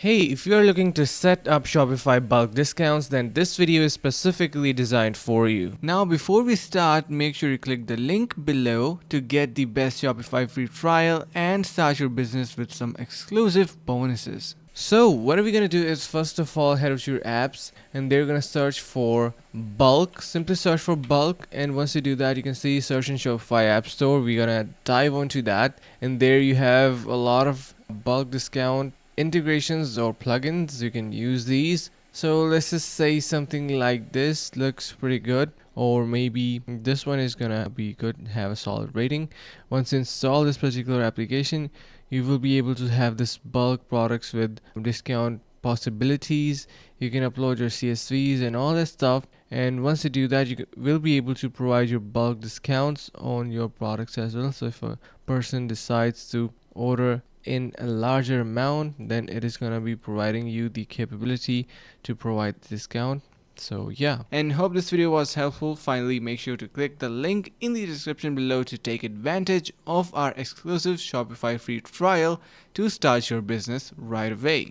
Hey, if you're looking to set up Shopify bulk discounts, then this video is specifically designed for you. Now, before we start, make sure you click the link below to get the best Shopify free trial and start your business with some exclusive bonuses. So what are we going to do is first of all head over to your apps and they're going to search for bulk. Simply search for bulk, and once you do that, you can see search in Shopify App Store. We're going to dive onto that, and there you have a lot of bulk discount integrations or plugins. You can use these. So let's just say something like this looks pretty good, or maybe this one is gonna be good, have a solid rating. Once you install this particular application, you will be able to have this bulk products with discount possibilities. You can upload your CSVs and all that stuff, and once you do that, you will be able to provide your bulk discounts on your products as well. So if a person decides to order in a larger amount, then it is going to be providing you the capability to provide the discount. So yeah, and hope this video was helpful. Finally, make sure to click the link in the description below to take advantage of our exclusive Shopify free trial to start your business right away.